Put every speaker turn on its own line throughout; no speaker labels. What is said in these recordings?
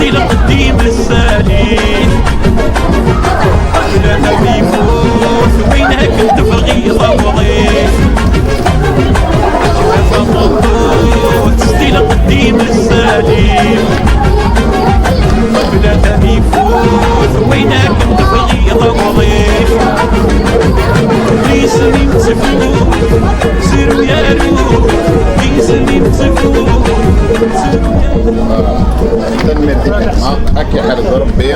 ستيل قديم السالين بلا ما يفوت وينها كنت في الغيظة وغيظ شفافة مضبوط ستيل قديم السالين بلا ما يفوت وينها كنت في الغيظة وغيظ ليسني متفوت سيروا يا روح ليسني متفوت
تنمية الكلمة أكي حرز ربي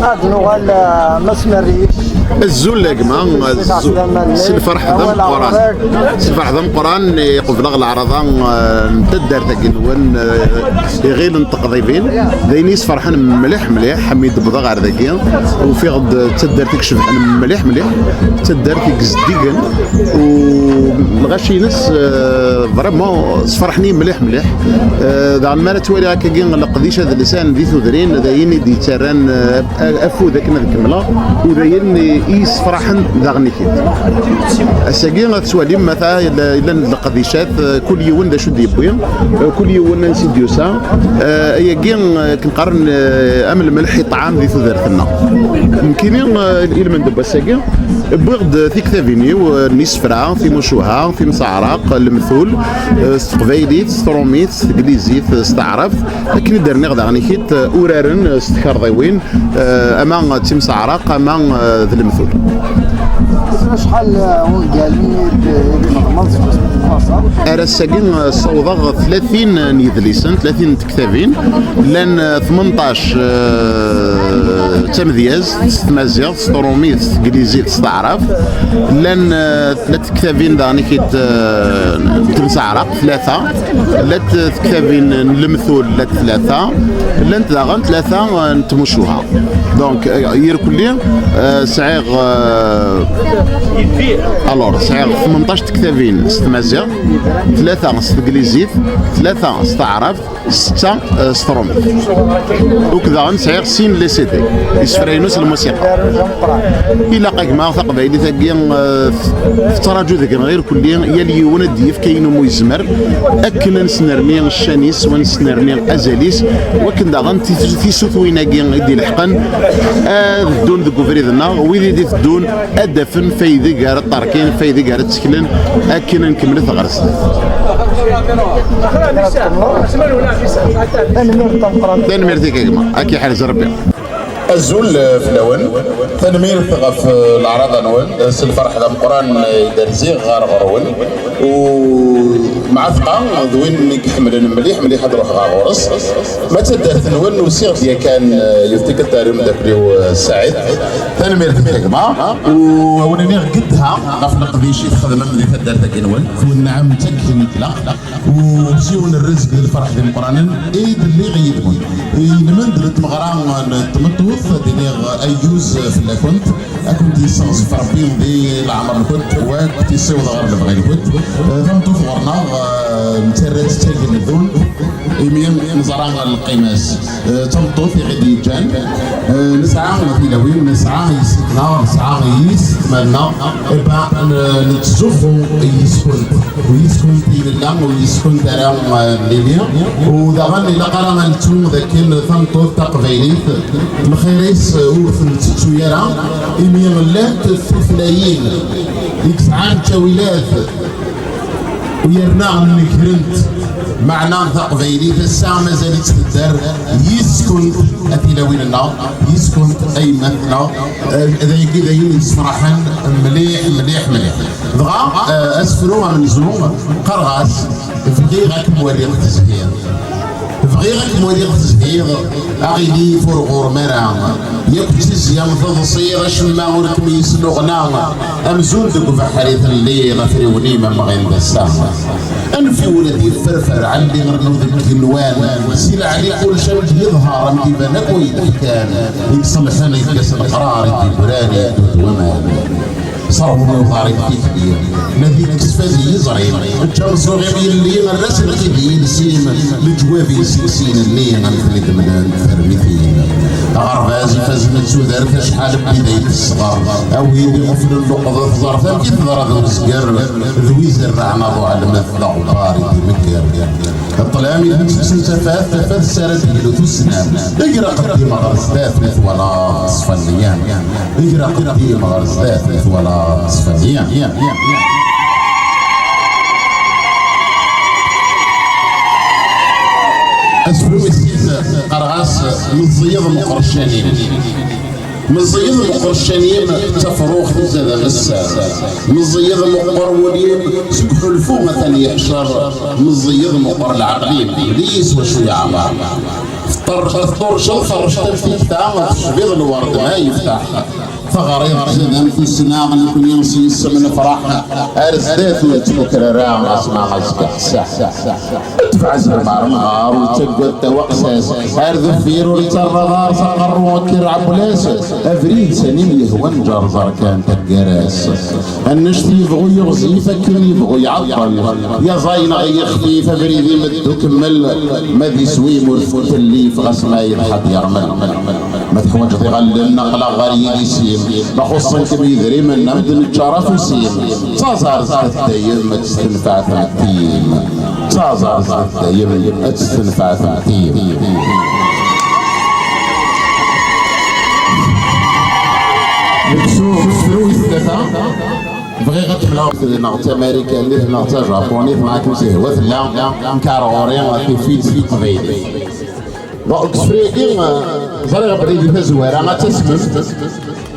هاد اللغة المسمارية
الزول لقما سلفرح ذم قران سلفرح ذم قران يقفل العرضان نتدار تاكنون غير نتقضيبين ذيني فرحان مليح مليح حميد بضغ على ذاكين وفي غد تدار تكشف عن مليح مليح تدار تكزديقن والغاشي ناس فريمون صفرحني مليح مليح ذا ما توالي هكا كين لقديش هذا اللسان ذي ثودرين ذاين دي تران افو ذاك نكملا وذاين إيس فرحان داغنيكيت الساقين غتسوالي مثلا إلا القديشات كل يوم دا شو ديبوين كل يوم نسي ديوسا ياكين كنقارن أمل ملحي طعام ذي ثودرتنا يمكن إلى من دابا الساقين بغد في كتابيني ونسفرا في مشوها في مسعراق المثول استقبايليت ستروميت انجليزيت استعرف لكن درنا غدا غنيكيت اورارن استكار ضيوين اما تمسعراق اما ذا المثول
شحال ونقالي
أرا الساقين صوضغ 30 نيذليسن 30 تكتابين لان 18 تمذياز تمازيغ ستروميت انجليزي تستعرف لان 3 كتابين داني كيت تمسعرق 3 لا كتابين المثول لا 3 لان داغن 3 نتمشوها دونك يركل سعيغ الور سعيغ 18 كتابين ستمازيغ 3 ستنجليزيت 3 استعرف 6 ستروميت وكذا نسعيغ سين لي سي دي يسفرينوس الموسيقى إلا قاكما ثقبايلي ثاقين في تراجو ذاك غير كلي يلي ونديف كاينو مويزمر أكن نسنرني الشانيس ونسنرني أزاليس وكن داغن في سوثوينا كين يدي الحقن دون ذو فريدنا ويدي دي دون أدفن فايدي كار الطاركين فايدي كار التسكلن أكن نكمل ثغرس تنمير كاكما أكي حارس ربي الزول في اللون تنمير ثقف العراض نول سلفرح ذا القران درزي غار غرون ومع ثقه ذوين يحمل مليح مليح روح غورس ما تدرت نول وسيغ ديال كان يفتك التاريخ ذاك سعيد تنمير الحكمه وونني قدها غفلق ذي شي خدمه اللي تدرت كنول والنعم تكفي لا وجيون الرزق الفرح ذي القران ايد اللي غيدون لمن درت مغرام تمطوث دينيغ ايوز في الكونت كنت يصوص فربي دي العمر الكونت وكنت يصوص غير البغي الكونت تمطوث غرنا مترات تاكل الذون يمين نزران القيماس تمطوث غادي جان نسعى في لوين نسعى يسكنا نسعى يسمنا با نتزوخو يسكن ويسكن في الله ويسكن درام ليليا ودغني لقرا نتوم ذاك تمطوث تقبيليت الخيريس وفي التسويرة يمين لات الفلايين يكسعان تاويلات ويرنا من كرنت معنا تقبيلي الساعة مازالت تدار يسكن أثيلاوين النار يسكن أيمتنا ذا يسفرحن مليح مليح مليح دغا أسفروها من زنوم قرغاس في غاك مواليغ التزهير فغيرك مواليغ التزهير أغيلي فرغور مرا يكتز ينفض صير شما وركم يسلو غنا أمزون دقو بحريث اللي غفروني ما مغين بسام أنفي ولدي الفرفر عندي غرنو ذك النوان سيل علي كل شيء يظهر مدي بنك ويدخل كان يتصلحنا يتكسر قرار يدي براني وما صاروا ضارب كبير الذي كسفازي يزرين الجرس غير اللي الرسل كبير سيم الجوافي سكسين اللي غنفرد من الفرميثين غرباز فازمت سودار شحال بداية الصغار اويدي غفل اللقطة ظرفة كي تضرب الزقر ذويز الرعنا ضو على مثل باري مكر الطلامي تسن تفاث السرد يلو تسنام اقرا قديم غرزدات ولا صفنيان اقرا قديم غرزدات ولا صفنيان اسفلو السيد قرغاس مزيض المقرشانين مزيض المقرشانين تفروخ زاد غسان مزيض المقرولين سكحوا الفوق مثلا يحشر مزيض مقر العقلين ليس وشوية عمار فطر شلخ رشتر في كتاب تشبيض الورد ما يفتح فغريض زدان في السناغ نكون ينسي السمن فرح ارزدات وتفكر راعم اسمع غزك ادفع زرمار مغار وتقوى التوقساس ارذ فير ولترضار فقر وكر عبلاس افريد سنين يهوان جرزر كان تقراس النشت يبغو يغزي فكر يبغو يعطل يا زاين غي خفيف افريد يمدو كمل ماذي سويم والفوت اللي في غسما يضحك يرمل ما تحوج تغلي النقلة غريب يسيم بخصك بيدري من نمد الجرف وسيم تازار زاد دايم ما تستنفع ثمتيم تازار زاد دايم ما تستنفع ثمتيم نكسو الثلاثة بغي غتملاو نغت امريكاني نغت جابوني معاك مسيهوة لا مكاروري غادي فيت القبيلي اكسفريكي زريغ بريدي تزويرة ما تسمم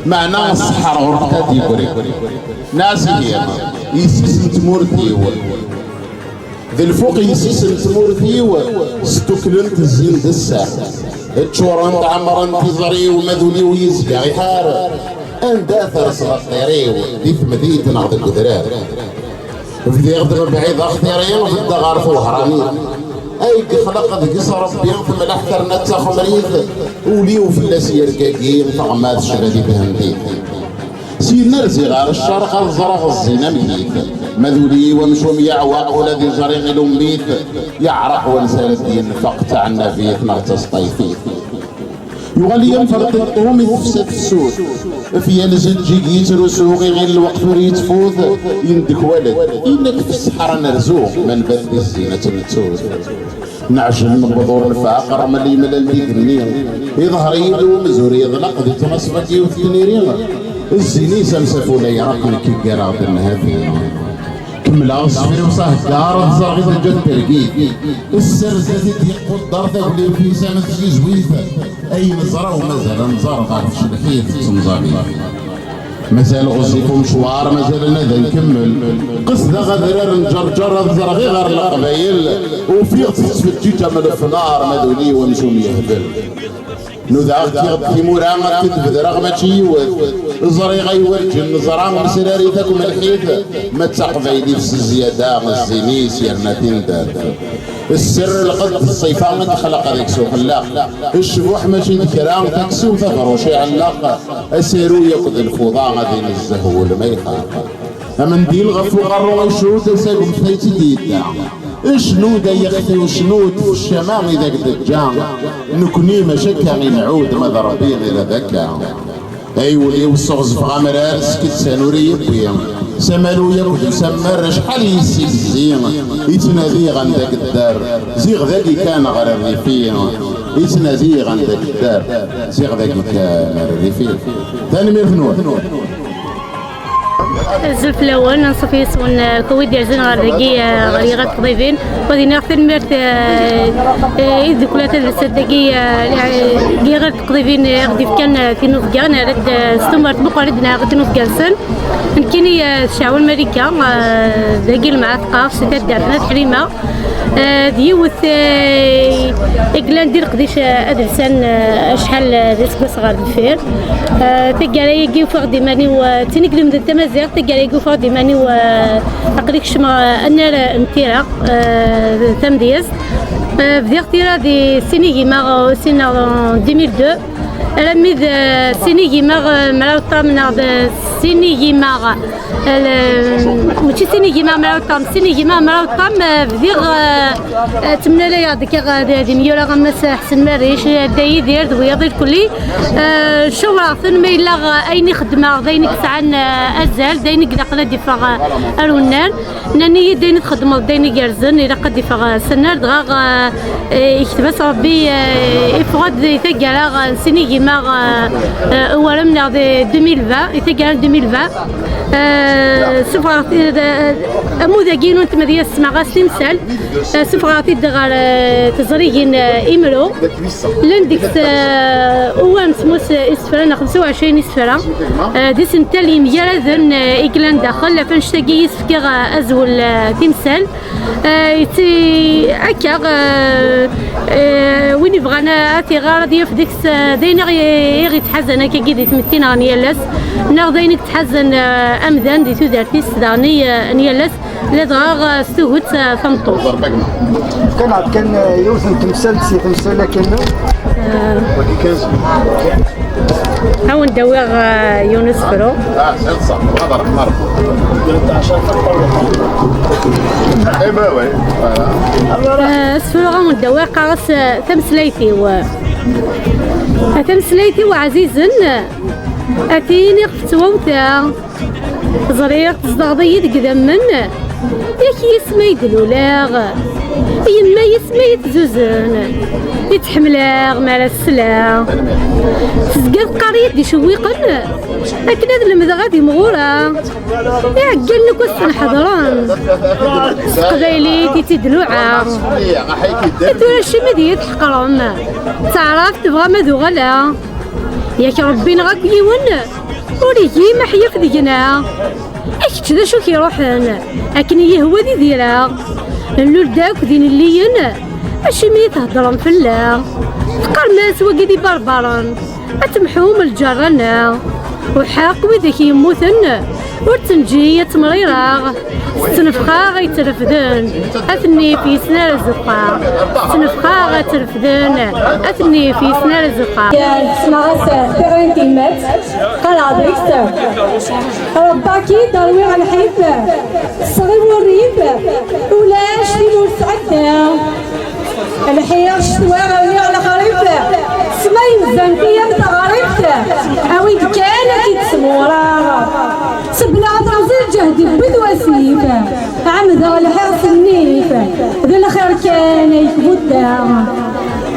معنى الصحراء غرقات يقري ناس هي يسيسن تمورتيو ذي الفوق يسيسن تمورتيو ستوكلنت الزين دسا تشوران تعمران تزري ومذولي ويزقا غيحار انداثر صغيريو دي ثمديت نعض القدرات في غدر بعيد اختيارين وفي الدغار فوق هرانين اي خلق ذيك ربي ثم الاحتر نتا خمريث وليو في اللاسير كاكين فغمات شغالي بهنديت سير نرزي غار الشرق الزرق الزينة ميت مذولي ومشوم يعوق ولذي زريق الأميت يعرق ونسال الدين فقط عنا فيت نغتس طيفيت يغلي ينفرط الطوم يفسد السود في الجنجي يترو سوقي غير الوقت وريت فوت يندك ولد انك في الصحراء نرزوق من بث الزينة التوت نعجل من بذور الفاقر ملي ملل ديك النيل يظهر يدو مزور يضلق ذي تنصبك يوثنيرين الزيني سلسفو لي رقم كي قرغد النهاثين كملا الصفير وصاه الدار الزرغي الجد ترقيد السرزة يقو الدار تقولي في سنة زويفة اي نزرة ومازال نزار غارف شلحيث تنزاري مازال غزيكو مشوار مازال نذا نكمل قصد غدرر نجرجر الزرغي غير القبايل وفي تصفت جيتا ملف نار مذولي ومشوم يهبل نذاك في مرامة تدفد رغبتي الزري غيورجن نزران مسراريتكم الحيث ما تقبيلي في الزيادة الزيني سيرنا تنداد السر القد الصيفان خلق هذيك سوق اللاق الشبوح ماشي الكرام تكسو ثغروشي علاق اسيرو يقضي الفضاء غادي نزهو ما يخاف امنديل غفو غرو يشوت ساقم ثيتي ديتا شنو دا يختي وشنو في الشمال اذا قد جان نكوني مشكا نعود ماذا ربي غير ذكا ايولي والصغز في غمرار سكت سانوري يبيم سمالو يرد سمر شحال يسيك الزين يتنادي غندك الدار زيغ ذاكي كان غير الريفين يتنادي غندك الدار زيغ ذاكي كان الريفين ثاني ميرفنور
الزلف الاول نصف يسون كويد يعزن غردقي غاد قضيفين غادي ناخذ المرت اذ كلها تدرس الدقي غير قضيفين غادي كان في نوفكان رد استمرت بقردنا غادي نوفكان سن يمكن الشعب الامريكا داقي المعاقه في ستة دارنا الحريمه ديوث إقلان دير قديش أدرسان شحال رزق صغار الفير تقالي يجيو فغدي ماني وتنقلم ذا التمازيغ تقالي يجيو فغدي ماني وأقريك شما أنا متيرا تمديز بديت تيرا دي سينيغي ما سينا 2002 رميد سينيجيما مراوطة من سينيجيما ماشي سينيجيما مراوطة سينيجيما مراوطة بديغ تمنى لا يعطيك هذه ميورا غمس حسن مريش داي دير دويض كلي شورا ثن ما إلا أين خدمة داينك سعن أزال داينك داقنا دفاع أرونان ناني داينك خدمة داينك يرزن إلا قد دفاع سنار دغاغ يكتبس ربي يفقد يتقال سينيجيما أولا من 2020 يتقال 2020 سفرة أموذجين وانت مدينة سماغا سلمسال سفرة تدغال تزريجين إمرو لندكس أولا سموس إسفران 25 إسفران دي سنتالي مجرد إقلان داخل فنشتاقي يسفكر أزول تمثال أكا وين يبغانا أثيغار ديال ديكس داينا غير يتحزن هكا كي تمتين نيالاس ناغ داينك تحزن أمدان دي تودارتيس داني نيالاس لا دغاغ ستوهت ثمطوط
كان يوزن تمثال سي تمثال لكن
هاو ندوغ يونس فرو
صح هذا مرة
سفرو غاو ندوغ قاغس تمسليتي وعزيزن أتيني فتووتا زريق تصدغضي دقدمن ياك يسمى يدلولاغ يما يسمى يتزوزن يتحملاغ مال السلا تزقاد قرية دي شويقن أكن هاد المذغات مغورة يعقلنك وسن حضران قبايلي تيتدلوعا تورا الشمدية تحقرم تعرف تبغى ماذو غلا ياك ربي نغاك يون وريكي ما حيا في ديقنا اكتش ذا شو كيروحن اكن يهوى دي ديرا اللول داك دين الليين اشي مي تهضرن فلا فقر ناس وقدي بربرن اتمحوم الجرنا وحاق وذاك يموتن ورتنجي تمريراغ تنفخا غيترفدن اثني في سنار الزقا تنفخا غيترفدن اثني في سنار الزقا
سمعت ترين كلمات قال عضيك رباكي ضروي على الحيف الصغير والريف ولاش في نور سعدنا الحياة الشتوى غاوني على خريف سمين زنكية متغريف اوين كان كيتسمورا سبنا عطرز الجهد بدواسيف عمد على حرص النيف ذا الخير كان يكبودا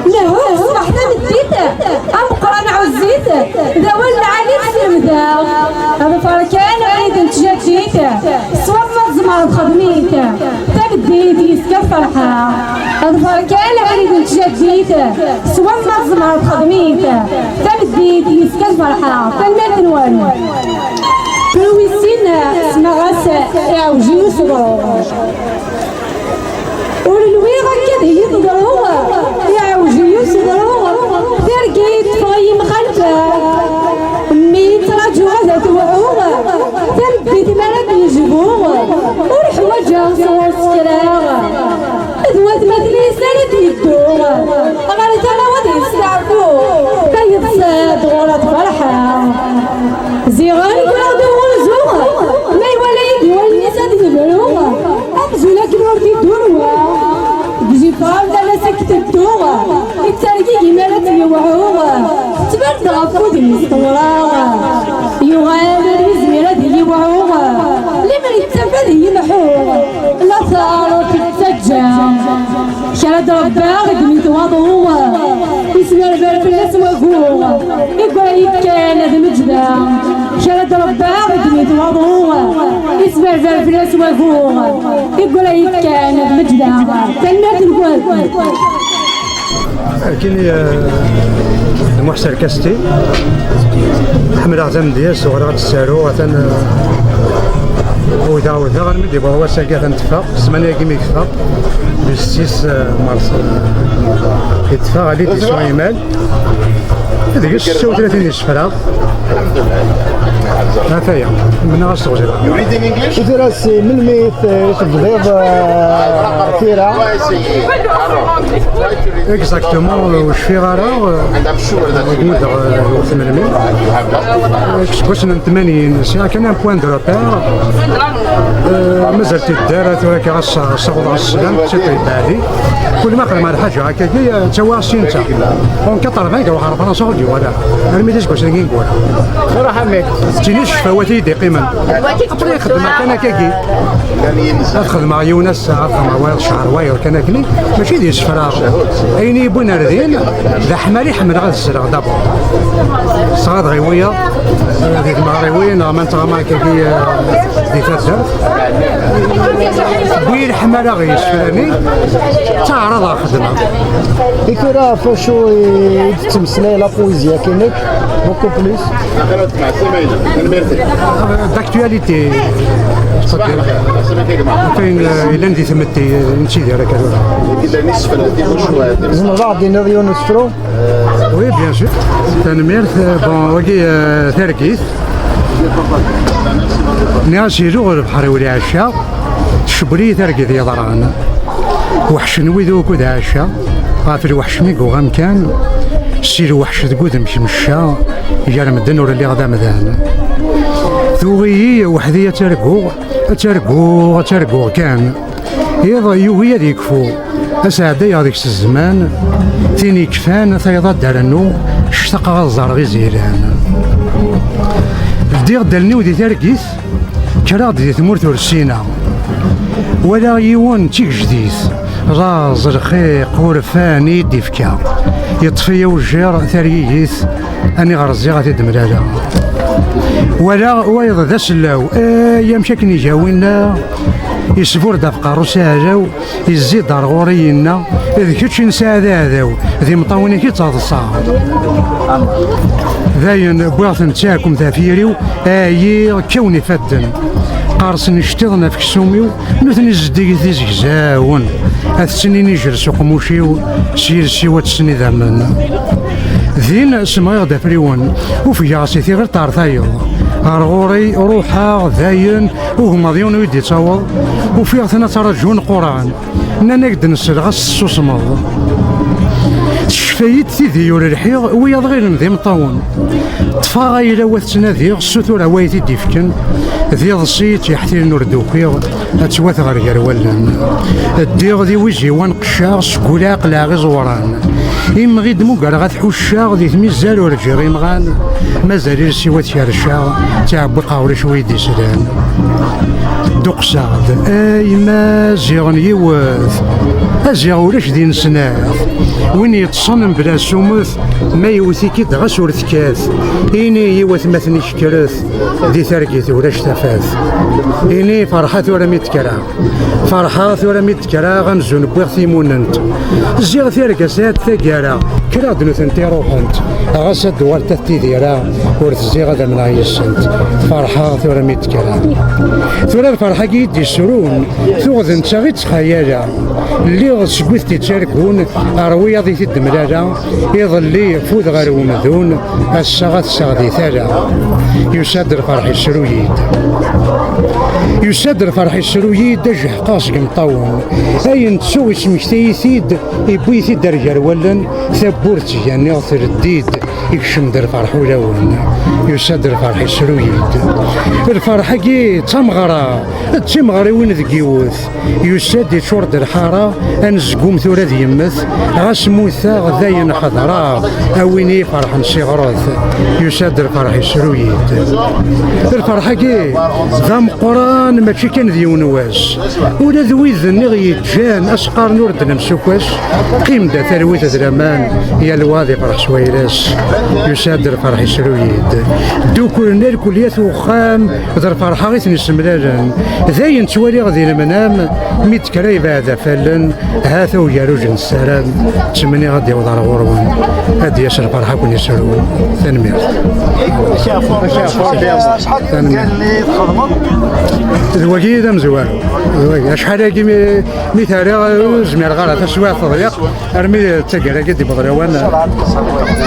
نهو صبحنا مديته ام قران عزيت ذا ولع عليك سمدا هذا فركان عيد نتجاجيته صوب مزمر بخدميته تبديت يسكف فرحه هذا فركان عيد نتجاجيته صوب مزمر بخدميته تبديت يسكف فرحه فالمال نوالو برويسين سمغاس يعوجي وصبرو وللويغا كده يضرو يعوجي وصبرو ترقيت فايم خلفه ميت رجو هذا توعوه تنبيت ملك يجبوه والحواجه صور سكراغ ذوات مثلي سند يدوه غير انا ودي يستعفوه كيتصاد غورة فرحه زيغان يقولوا ما يولي والنساء تدبروها أبزولك نورتي الدروة تجي فاضة لا سكت الدوغة الترقيق مالت يوعوها تبرد غفود المسطورة يغادر بزميرة دي يوعوها لمن يتفاد يمحوها لا ثارت التجا شرد رباغ دمي توضوها يسمى البرفلس وقوها يقول كان هذا مجدا شرد رباغ دمي توضوها يسمى البرفلس وقوها يقول كان هذا مجدا كلمات القلب
كاين المحسن الكاستي محمد عزام دياس وغرات السارو وثان وذا غنمدي هو ساكي تنتفاق 8 كيما يكفى بالسيس مارس يتفاق عليه 9 مال هذيك 36 شفرة هذايا من غاس تغزير.
إذا سي من الميت تبغيض ثيرة.
اكزاكتومون واش في غارة مدة وقت من الميت كنت من 80 ساعة كان ان بوان دو روبير مازال تدار ولكن غاس صغر السلام سيتي بالي كل ما قال مع الحاجة هكاكي توا سينتا اون 80 كروح على فرنسا ودي ولا انا ميديش كوش نقول
صراحة ميت
تينيش فواتي دي قيمة أبري خدمة كان كاكي خدمة يونس خدمة وايض شهر وايض كان كلي ماشي ديال الفراغ أين يبون ردين ذا حمالي حمل غاز الزرع دابا صغاد غيوية ديك ما غيوية نغمان تغما كاكي دي تازر بوي الحمالة غيش فلاني تعرض خدمة
إكرا فاشو تمسلي لا بويزيا كاينك بوكو بليس
داكتواليتي فين لندي ثمتي نمشي ديالك
زعما بعض ديال نصفرو
وي بيان سور تنميرت بون وكي ثركيث ناسي لغة البحر ولي عشا شبري ثركيث يضران وحش نويذو كود عشا غافر وحش ميكو غام كان سير وحش تقود مشا يجار مدن ولا اللي غدا مذان ثوغي وحدي ترقو كان يضا يوهي هذيك فو أسعدي هذيك الزمان ثيني كفان ثيضا دارنو اشتاق غزار غي زيران بديغ دالني ودي ترقيث كرا دي ثمورت ورسينا ولا يوان تيك جديث راز رخيق ورفان يدي فكا يطفي وجير ثرييث اني غرزي غادي دملالا ولا وايض ذا سلاو يمشاكني جاوينا يسفور دافقا روسالاو يزيد رغورينا اذ كتش نساعد هذاو ذي مطاوني كي تصاصا ذاين بواغت نتاعكم ذافيريو كوني فدن قارصني شتيضنا في كسوميو نوثني زدي ذي زكزاون السنين يجلسو قموشيو سير سيوات السني ذامن ذين سمغي غدا فريون وفي عاصيتي غير طارثايو غرغوري روحا ذاين وغماضيون ويدي تصاوض وفي غثنا ترجون قران نقد نسلغ السوسمض شفايت تيدي يور الحيغ وياض غير ذي مطاون طفا إلا وات تناديغ السوتور وايتي ديفكن ذي ضصيت يحتي نوردوكيغ أتوات غير ولن الديغ ذي ويجي وانقشاغ سكولا قلا غي زوران يمغيد موكال غاد حوشاغ ذي ثميزال ورجي غيمغان مازال يرسيوات يرشاغ تعبو قاوري شويدي سلان دوقساغ ما زيغن يوث أزيغ ولاش دين سناث وين يتصنم بلا سموث ما يوثي كي دغاس ور ثكاث إني يوث مثني شكرث دي ثركيث ولاش تفاث إني فرحات ولا ميتكرا فرحات ولا ميتكرا غنزون بوغ ثيموننت زيغ ثركاسات ثقارا كرا دنوثنتي روحنت غاس الدوار تثيديرا ور تزيغ هذا من عيسنت فرحات ولا ميتكرا ثورا الفرحة كي يدي السرون ثوغذن تشاغي تخيالا اللي غسكوث تيتشاركون أروي ضي الدملالة يظلي فوذ غير ومذون الساغات ساغدي ثالا يساد الفرح السرويد يساد الفرح السرويد دجح قاسق مطون أين تسوي سمشتي ثيد يبوي ثيد درجة ولن ثبورت يعني غثر الديد يكشم در فرح ولون يساد الفرح السرويد الفرحة كي تمغري وين ذكيوث يساد شورد الحارة أنزقوم ثورة يمث غاس موثا غذاين حضرا أويني فرح نصيغروث يساد الفرح السرويد الفرحة كي ذا قران ماشي كان ذي ونواس ولا ذوي ذني غيتجان أسقار نورد نمسوكاس قيم دا ثرويت ذرامان يا الواضي فرح سويراس يساد الفرح السرويد دوكولنا الكليات وخام ذا الفرحة غيث نسملالن ذاين توالي غذي المنام ميت كراي بعد فلن هاثا وياروج السلام تمني غادي يوضع غورون هادي ياسر فرحة كون يسرون تنمير
شحال اللي تخدموا
الوكي دا مزوار شحال هاكي مثال زمير غالا تسوى تضيق ارمي تاكرا كدي بضروان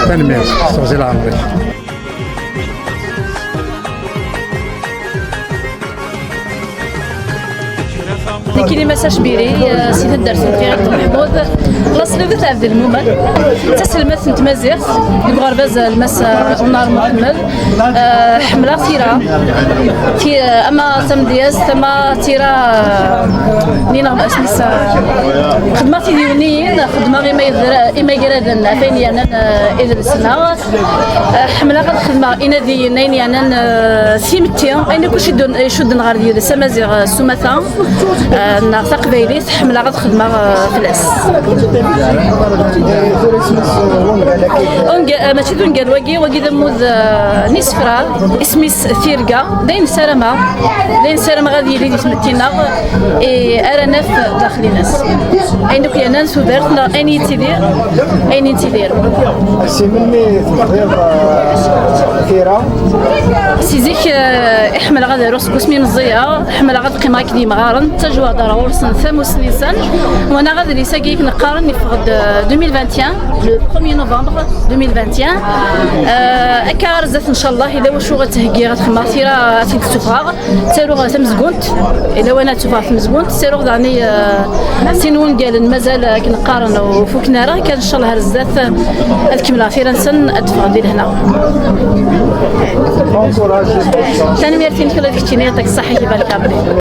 تنمير توزيل عمري
دي كلمة شبيري سيد الدرس في محمود لاصلي تاع عبد المؤمن تسلمت نتمازيغ الغرباز المس ونار محمد حمله ثيرا في اما تمدياز ثما ثيرا نينا اسمس خدمتي ديونيين خدمه غير ما يقرا فين يعني ادرسنا حمله غير خدمه انا دي نين يعني سيمتي انا كلشي يشد نغار ديال سمازيغ سمثا نا تقبيليت حمله غير خدمه فلاس ماشي دون قال واقي دموذ نسفرا اسمي ثيرقا داين سرما غادي يلي تمتينا ارانا في داخل الناس عندك يا ناس ودارت اني تيدير
سي مني تحضير كثيره
سيزيك احمل غادا روس كوسمي مزيه احمل غادا قيمه كدي مغارن تجوا دار ورسن ثم سنيسان وانا غادي لي ساكيك نقارن في 2021 لو 1 نوفمبر 2021 اكارزت ان شاء الله الا واش غتهكي غتخمر ثيرا تيد تفاغ تسيرو تمزكونت الا وانا تفاغ تمزكونت تسيرو داني سينون ديال مازال كنقارن وفوكنا راه كان ان شاء الله هرزات الكمله ثيرا نسن ادفع ديال هنا ثاني ميرتين كلا ديك الصحه يبارك